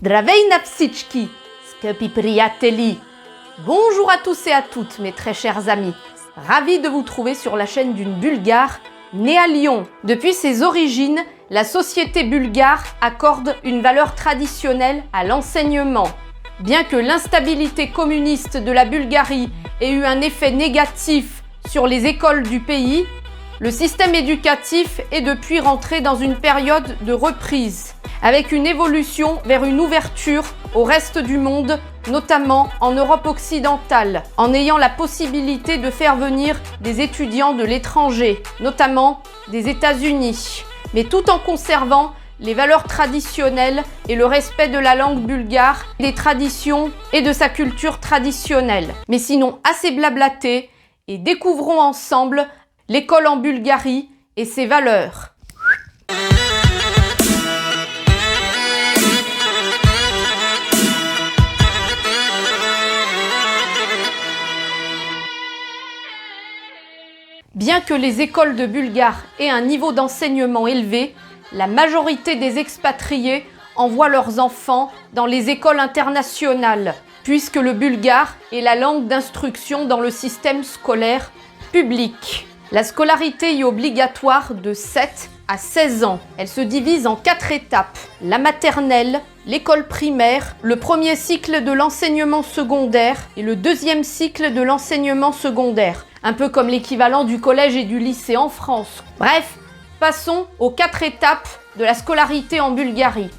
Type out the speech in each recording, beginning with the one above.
Zdravej na psički, skepi prijateli. Bonjour à tous et à toutes mes très chers amis. Ravi de vous trouver sur la chaîne d'une Bulgare née à Lyon. Depuis ses origines, la société bulgare accorde une valeur traditionnelle à l'enseignement. Bien que l'instabilité communiste de la Bulgarie ait eu un effet négatif sur les écoles du pays, le système éducatif est depuis rentré dans une période de reprise, avec une évolution vers une ouverture au reste du monde, notamment en Europe occidentale, en ayant la possibilité de faire venir des étudiants de l'étranger, notamment des États-Unis, mais tout en conservant les valeurs traditionnelles et le respect de la langue bulgare, des traditions et de sa culture traditionnelle. Mais sinon assez blablaté, et découvrons ensemble l'école en Bulgarie et ses valeurs. Bien que les écoles de Bulgares aient un niveau d'enseignement élevé, la majorité des expatriés envoient leurs enfants dans les écoles internationales, puisque le bulgare est la langue d'instruction dans le système scolaire public. La scolarité y est obligatoire de 7 à 16 ans. Elle se divise en 4 étapes. La maternelle, l'école primaire, le premier cycle de l'enseignement secondaire et le deuxième cycle de l'enseignement secondaire. Un peu comme l'équivalent du collège et du lycée en France. Bref, passons aux 4 étapes de la scolarité en Bulgarie.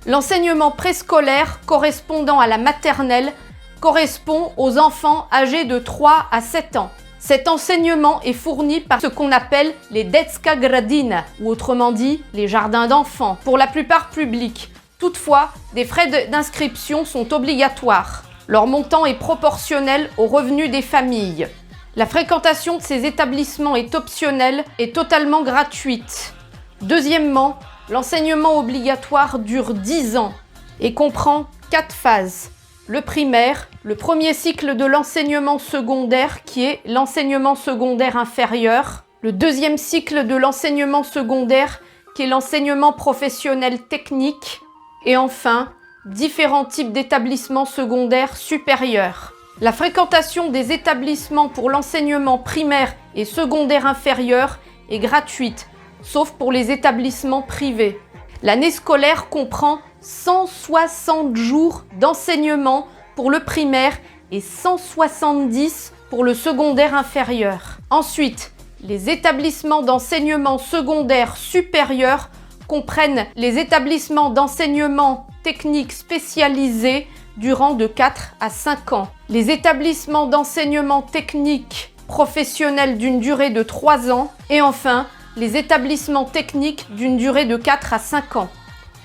L'enseignement préscolaire correspondant à la maternelle correspond aux enfants âgés de 3 à 7 ans. Cet enseignement est fourni par ce qu'on appelle les Detska Gradina, ou autrement dit les jardins d'enfants, pour la plupart publics. Toutefois, des frais d'inscription sont obligatoires. Leur montant est proportionnel aux revenus des familles. La fréquentation de ces établissements est optionnelle et totalement gratuite. Deuxièmement, l'enseignement obligatoire dure 10 ans et comprend 4 phases. Le primaire, le premier cycle de l'enseignement secondaire qui est l'enseignement secondaire inférieur. Le deuxième cycle de l'enseignement secondaire qui est l'enseignement professionnel technique. Et enfin, différents types d'établissements secondaires supérieurs. La fréquentation des établissements pour l'enseignement primaire et secondaire inférieur est gratuite, sauf pour les établissements privés. L'année scolaire comprend 160 jours d'enseignement pour le primaire et 170 pour le secondaire inférieur. Ensuite, les établissements d'enseignement secondaire supérieur comprennent les établissements d'enseignement technique spécialisés durant de 4 à 5 ans. Les établissements d'enseignement technique professionnel d'une durée de 3 ans. Et enfin, les établissements techniques d'une durée de 4 à 5 ans.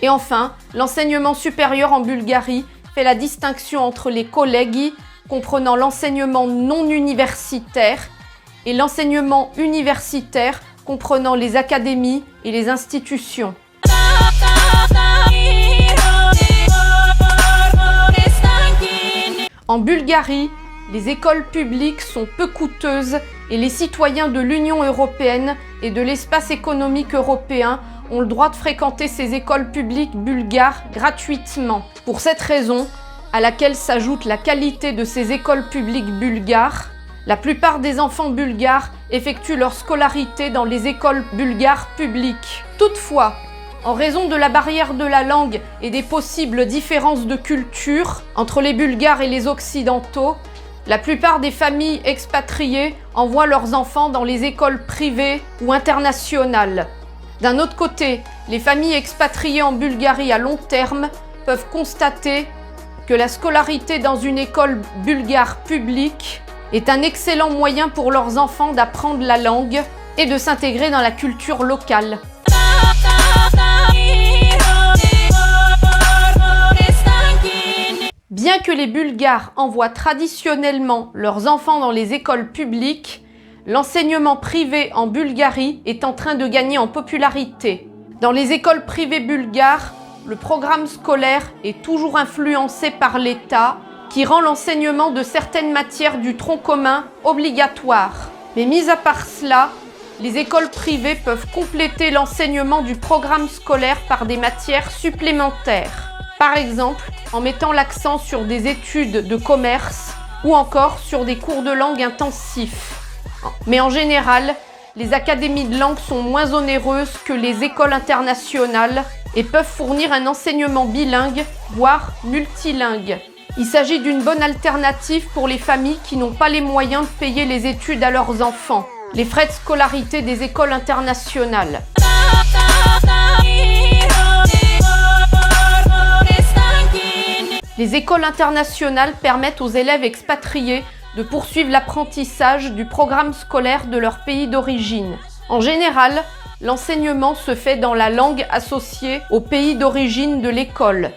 Et enfin, l'enseignement supérieur en Bulgarie fait la distinction entre les collegi, comprenant l'enseignement non universitaire, et l'enseignement universitaire, comprenant les académies et les institutions. En Bulgarie, les écoles publiques sont peu coûteuses et les citoyens de l'Union européenne et de l'espace économique européen ont le droit de fréquenter ces écoles publiques bulgares gratuitement. Pour cette raison, à laquelle s'ajoute la qualité de ces écoles publiques bulgares, la plupart des enfants bulgares effectuent leur scolarité dans les écoles bulgares publiques. Toutefois, en raison de la barrière de la langue et des possibles différences de culture entre les Bulgares et les Occidentaux, la plupart des familles expatriées envoient leurs enfants dans les écoles privées ou internationales. D'un autre côté, les familles expatriées en Bulgarie à long terme peuvent constater que la scolarité dans une école bulgare publique est un excellent moyen pour leurs enfants d'apprendre la langue et de s'intégrer dans la culture locale. Bien que les Bulgares envoient traditionnellement leurs enfants dans les écoles publiques, l'enseignement privé en Bulgarie est en train de gagner en popularité. Dans les écoles privées bulgares, le programme scolaire est toujours influencé par l'État, qui rend l'enseignement de certaines matières du tronc commun obligatoire. Mais mis à part cela, Les écoles privées peuvent compléter l'enseignement du programme scolaire par des matières supplémentaires. Par exemple, en mettant l'accent sur des études de commerce ou encore sur des cours de langue intensifs. Mais en général, les académies de langue sont moins onéreuses que les écoles internationales et peuvent fournir un enseignement bilingue, voire multilingue. Il s'agit d'une bonne alternative pour les familles qui n'ont pas les moyens de payer les études à leurs enfants. Les frais de scolarité des écoles internationales. Les écoles internationales permettent aux élèves expatriés de poursuivre l'apprentissage du programme scolaire de leur pays d'origine. En général, l'enseignement se fait dans la langue associée au pays d'origine de l'école.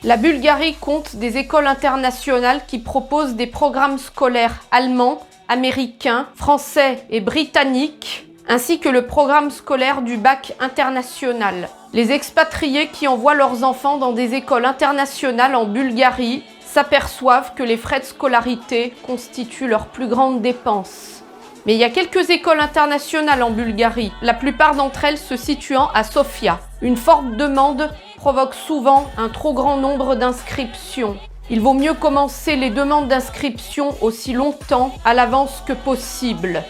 La Bulgarie compte des écoles internationales qui proposent des programmes scolaires allemands, américains, français et britanniques, ainsi que le programme scolaire du bac international. Les expatriés qui envoient leurs enfants dans des écoles internationales en Bulgarie s'aperçoivent que les frais de scolarité constituent leurs plus grandes dépenses. Mais il y a quelques écoles internationales en Bulgarie, la plupart d'entre elles se situant à Sofia. Une forte demande provoque souvent un trop grand nombre d'inscriptions. Il vaut mieux commencer les demandes d'inscription aussi longtemps à l'avance que possible.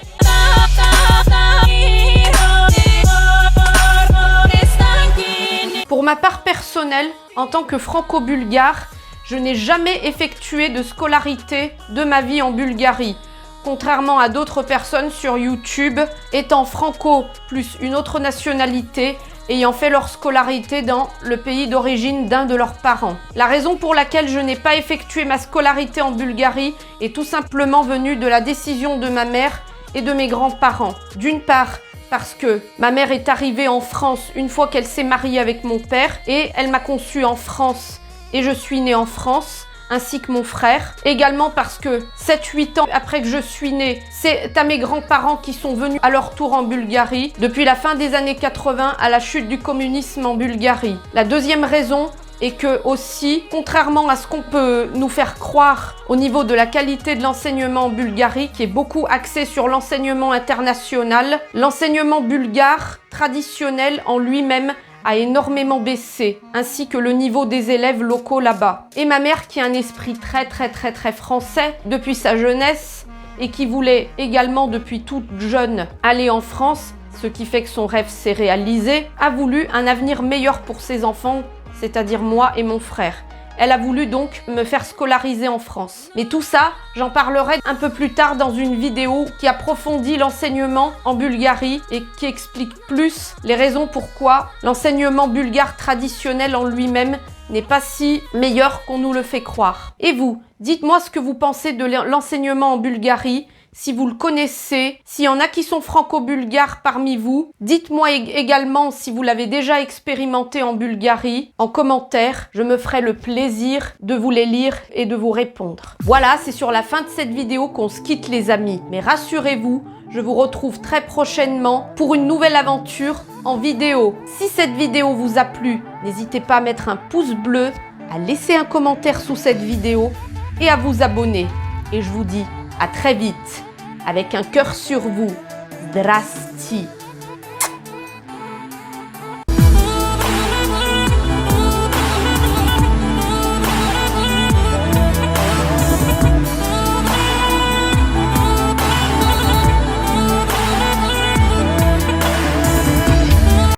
Pour ma part personnelle, en tant que franco-bulgare, je n'ai jamais effectué de scolarité de ma vie en Bulgarie. Contrairement à d'autres personnes sur YouTube, étant franco plus une autre nationalité, ayant fait leur scolarité dans le pays d'origine d'un de leurs parents. La raison pour laquelle je n'ai pas effectué ma scolarité en Bulgarie est tout simplement venue de la décision de ma mère et de mes grands-parents. D'une part, parce que ma mère est arrivée en France une fois qu'elle s'est mariée avec mon père et elle m'a conçue en France et je suis née en France, ainsi que mon frère. Également parce que 7-8 ans après que je suis née, c'est à mes grands-parents qui sont venus à leur tour en Bulgarie depuis la fin des années 80 à la chute du communisme en Bulgarie. La deuxième raison est que aussi, contrairement à ce qu'on peut nous faire croire au niveau de la qualité de l'enseignement en Bulgarie, qui est beaucoup axé sur l'enseignement international, l'enseignement bulgare traditionnel en lui-même a énormément baissé, ainsi que le niveau des élèves locaux là-bas. Et ma mère, qui a un esprit très français depuis sa jeunesse et qui voulait également depuis toute jeune aller en France, ce qui fait que son rêve s'est réalisé, a voulu un avenir meilleur pour ses enfants, c'est-à-dire moi et mon frère. Elle a voulu donc me faire scolariser en France. Mais tout ça, j'en parlerai un peu plus tard dans une vidéo qui approfondit l'enseignement en Bulgarie et qui explique plus les raisons pourquoi l'enseignement bulgare traditionnel en lui-même n'est pas si meilleur qu'on nous le fait croire. Et vous, dites-moi ce que vous pensez de l'enseignement en Bulgarie, si vous le connaissez, s'il y en a qui sont franco-bulgares parmi vous. Dites-moi également si vous l'avez déjà expérimenté en Bulgarie, en commentaire. Je me ferai le plaisir de vous les lire et de vous répondre. Voilà, c'est sur la fin de cette vidéo qu'on se quitte les amis. Mais rassurez-vous, je vous retrouve très prochainement pour une nouvelle aventure en vidéo. Si cette vidéo vous a plu, n'hésitez pas à mettre un pouce bleu, à laisser un commentaire sous cette vidéo et à vous abonner. Et je vous dis à très vite, avec un cœur sur vous. Zdrasti.